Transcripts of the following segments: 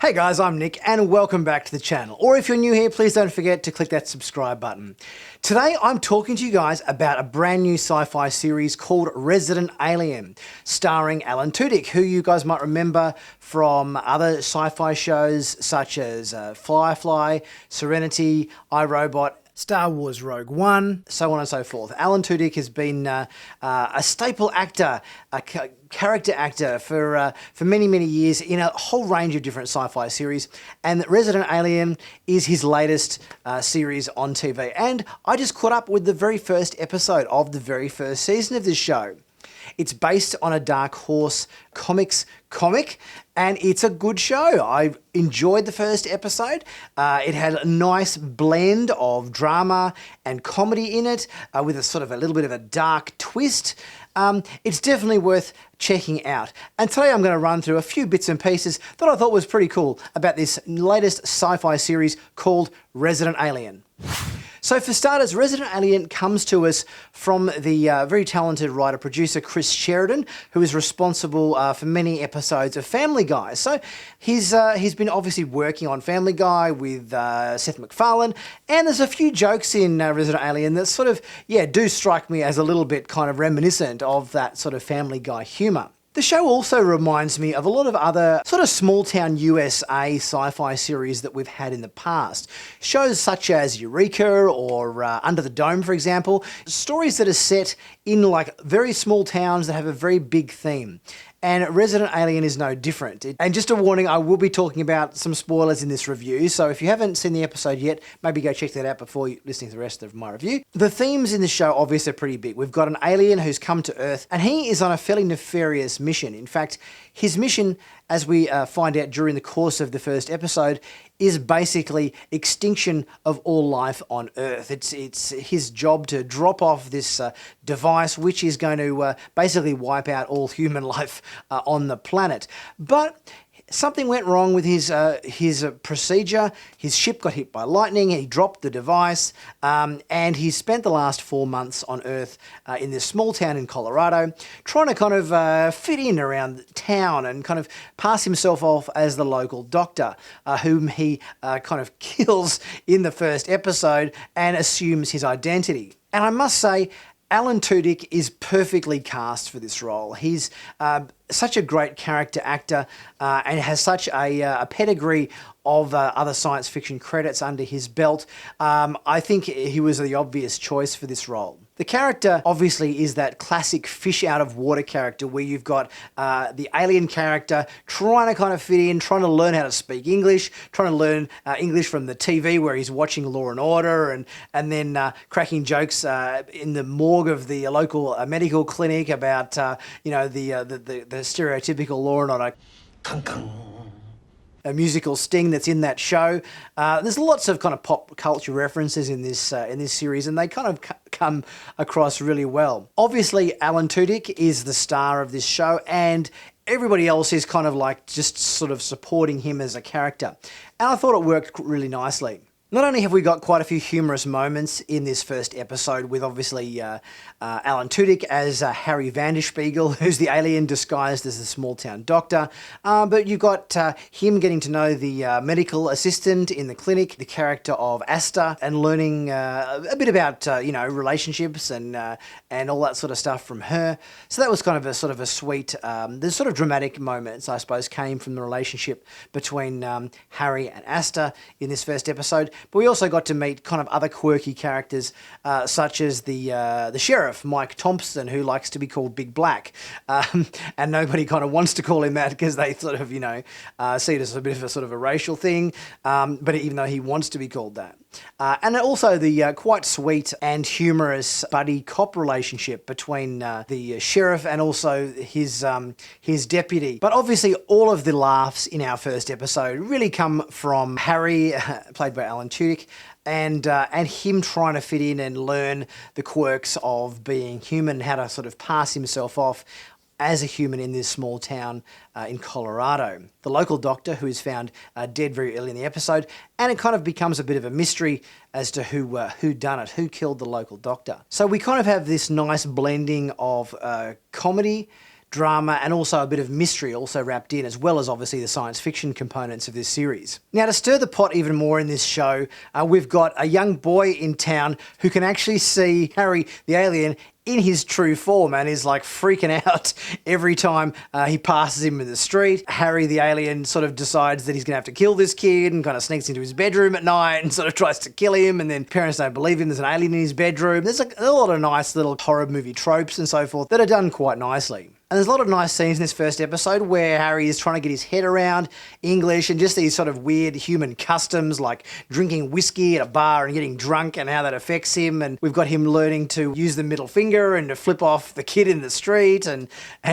Hey guys, I'm Nick and welcome back to the channel. Or if you're new here, please don't forget to click that subscribe button. Today I'm talking to you guys about a brand new sci-fi series called Resident Alien, starring Alan Tudyk, who you guys might remember from other sci-fi shows such as Firefly, Serenity, iRobot, Star Wars Rogue One, so on and so forth. Alan Tudyk has been a staple actor, a character actor for many, many years in a whole range of different sci-fi series, and Resident Alien is his latest series on TV. And I just caught up with the very first episode of the very first season of this show. It's based on a Dark Horse Comics comic, and it's a good show. I enjoyed the first episode. It had a nice blend of drama and comedy in it, with a sort of a little bit of a dark twist. It's definitely worth checking out. And today I'm going to run through a few bits and pieces that I thought was pretty cool about this latest sci-fi series called Resident Alien. So for starters, Resident Alien comes to us from the very talented writer-producer Chris Sheridan, who is responsible for many episodes of Family Guy. So he's been obviously working on Family Guy with Seth MacFarlane, and there's a few jokes in Resident Alien that sort of, do strike me as a little bit kind of reminiscent of that sort of Family Guy humour. The show also reminds me of a lot of other sort of small-town USA sci-fi series that we've had in the past. Shows such as Eureka or Under the Dome, for example. Stories that are set in like very small towns that have a very big theme. And Resident Alien is no different. And just a warning, I will be talking about some spoilers in this review, so if you haven't seen the episode yet, maybe go check that out before listening to the rest of my review. The themes in the show obviously are pretty big. We've got an alien who's come to Earth, and he is on a fairly nefarious mission. In fact, his mission, as we find out during the course of the first episode, is basically extinction of all life on Earth. It's his job to drop off this device which is going to basically wipe out all human life on the planet. But something went wrong with his procedure. His ship got hit by lightning, he dropped the device, and he spent the last 4 months on Earth in this small town in Colorado, trying to kind of fit in around town and kind of pass himself off as the local doctor, whom he kind of kills in the first episode and assumes his identity. And I must say, Alan Tudyk is perfectly cast for this role. He's such a great character actor and has such a pedigree of other science fiction credits under his belt. I think he was the obvious choice for this role. The character obviously is that classic fish out of water character where you've got the alien character trying to kind of fit in, trying to learn how to speak English, trying to learn English from the TV where he's watching Law and Order, and then cracking jokes in the morgue of the local medical clinic about the stereotypical Law and Order a musical sting that's in that show. There's lots of kind of pop culture references in this series, and they kind of come across really well. Obviously, Alan Tudyk is the star of this show, and everybody else is kind of like just sort of supporting him as a character. And I thought it worked really nicely. Not only have we got quite a few humorous moments in this first episode with obviously Alan Tudyk as Harry Vanderspiegel, who's the alien disguised as the small-town doctor, but you've got him getting to know the medical assistant in the clinic, the character of Asta, and learning a bit about relationships and all that sort of stuff from her. So that was kind of a sort of a sweet, the sort of dramatic moments, I suppose, came from the relationship between Harry and Asta in this first episode. But we also got to meet kind of other quirky characters, such as the sheriff, Mike Thompson, who likes to be called Big Black. And nobody kind of wants to call him that because they sort of, see it as a bit of a sort of a racial thing, but even though he wants to be called that. And also the quite sweet and humorous buddy cop relationship between the sheriff and also his deputy. But obviously all of the laughs in our first episode really come from Harry, played by Alan Tudyk, and him trying to fit in and learn the quirks of being human, how to sort of pass himself off as a human in this small town in Colorado. The local doctor who is found dead very early in the episode, and it kind of becomes a bit of a mystery as to who done it, who killed the local doctor. So we kind of have this nice blending of comedy, drama, and also a bit of mystery also wrapped in, as well as obviously the science fiction components of this series. Now, to stir the pot even more in this show, we've got a young boy in town who can actually see Harry the alien in his true form and is like freaking out every time he passes him in the street. Harry the alien sort of decides that he's gonna have to kill this kid and kind of sneaks into his bedroom at night and sort of tries to kill him, and then parents don't believe him, there's an alien in his bedroom. There's a lot of nice little horror movie tropes and so forth that are done quite nicely. And there's a lot of nice scenes in this first episode where Harry is trying to get his head around English and just these sort of weird human customs like drinking whiskey at a bar and getting drunk and how that affects him. And we've got him learning to use the middle finger and to flip off the kid in the street and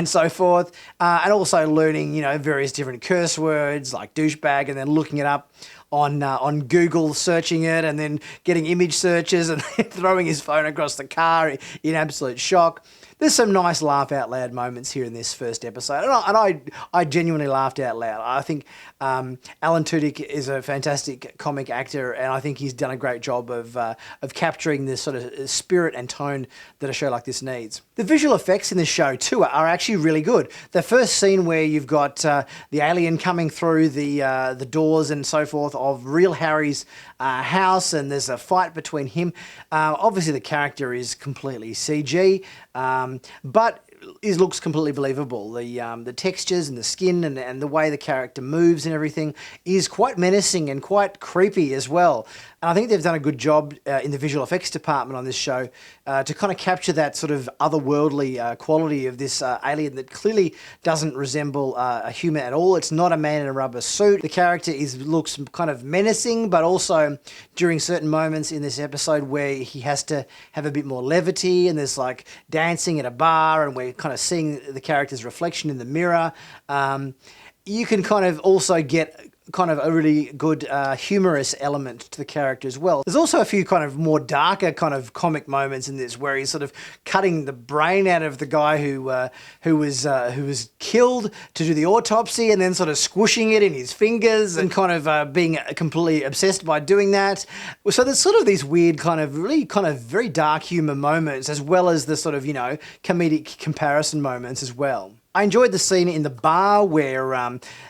so forth. And also learning, you know, various different curse words like douchebag and then looking it up on Google, searching it and then getting image searches and throwing his phone across the car in absolute shock. There's some nice laugh out loud moments here in this first episode, and I genuinely laughed out loud. I think Alan Tudyk is a fantastic comic actor, and I think he's done a great job of capturing this sort of spirit and tone that a show like this needs. The visual effects in this show too are actually really good. The first scene where you've got the alien coming through the doors and so forth of real Harry's house, and there's a fight between him. Obviously, the character is completely CG. But it looks completely believable. The textures and the skin and the way the character moves and everything is quite menacing and quite creepy as well. And I think they've done a good job in the visual effects department on this show to kind of capture that sort of otherworldly quality of this alien that clearly doesn't resemble a human at all. It's not a man in a rubber suit. The character looks kind of menacing, but also during certain moments in this episode where he has to have a bit more levity, and there's like dancing at a bar and we're kind of seeing the character's reflection in the mirror. You can kind of also get kind of a really good humorous element to the character as well. There's also a few kind of more darker kind of comic moments in this where he's sort of cutting the brain out of the guy who was killed to do the autopsy, and then sort of squishing it in his fingers and kind of being completely obsessed by doing that. So there's sort of these weird kind of really kind of very dark humor moments, as well as the sort of, you know, comedic comparison moments as well. I enjoyed the scene in the bar where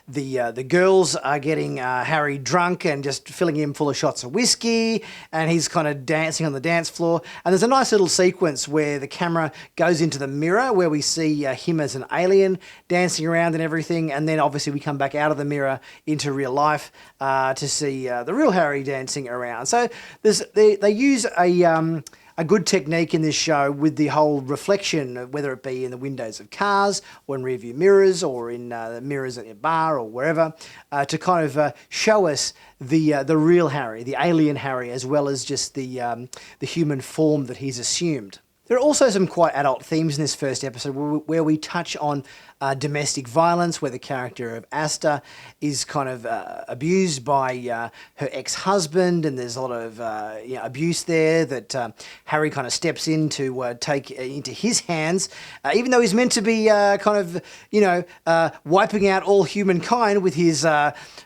the girls are getting Harry drunk and just filling him full of shots of whiskey, and he's kind of dancing on the dance floor. And there's a nice little sequence where the camera goes into the mirror where we see him as an alien dancing around and everything, and then obviously we come back out of the mirror into real life to see the real Harry dancing around. So they use a good technique in this show with the whole reflection, whether it be in the windows of cars or in rearview mirrors or in the mirrors at a bar or wherever, to kind of show us the real Harry, the alien Harry, as well as just the human form that he's assumed. There are also some quite adult themes in this first episode where we touch on domestic violence, where the character of Asta is kind of abused by her ex-husband, and there's a lot of abuse there that Harry kind of steps in to take into his hands, even though he's meant to be kind of, wiping out all humankind with his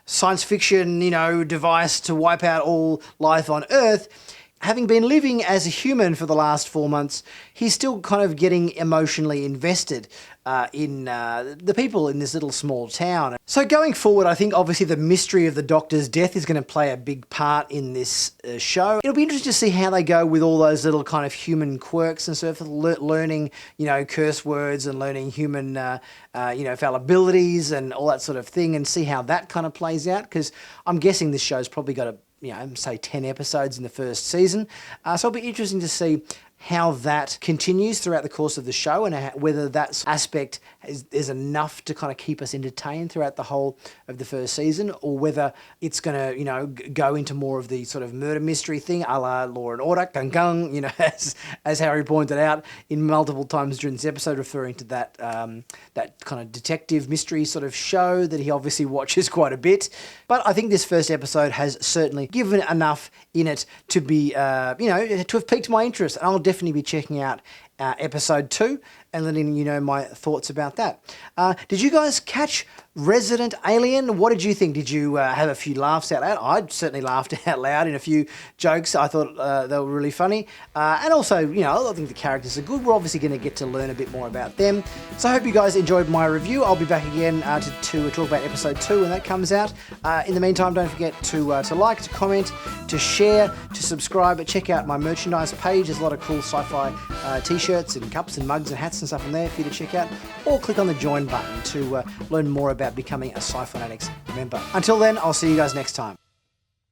science fiction, device to wipe out all life on Earth. Having been living as a human for the last 4 months, he's still kind of getting emotionally invested in the people in this little small town. So going forward, I think obviously the mystery of the Doctor's death is going to play a big part in this show. It'll be interesting to see how they go with all those little kind of human quirks and sort of learning, curse words and learning human, fallibilities and all that sort of thing, and see how that kind of plays out, because I'm guessing this show's probably got say 10 episodes in the first season. So it'll be interesting to see how that continues throughout the course of the show, and whether that aspect is enough to kind of keep us entertained throughout the whole of the first season, or whether it's going to, go into more of the sort of murder mystery thing, a la Law and Order, gung gung, as Harry pointed out in multiple times during this episode, referring to that that kind of detective mystery sort of show that he obviously watches quite a bit. But I think this first episode has certainly given enough in it to be, to have piqued my interest. And I'll definitely be checking out episode 2 and letting you know my thoughts about that. Did you guys catch Resident Alien? What did you think? Did you have a few laughs out loud? I certainly laughed out loud in a few jokes. I thought they were really funny. And also, you know, I think the characters are good. We're obviously going to get to learn a bit more about them. So I hope you guys enjoyed my review. I'll be back again to talk about episode 2 when that comes out. In the meantime, don't forget to like, to comment, to share, to subscribe. Check out my merchandise page. There's a lot of cool sci-fi t-shirts and cups and mugs and hats and stuff on there for you to check out. Or click on the join button to learn more about becoming a Sci-Finatics member. Until then, I'll see you guys next time.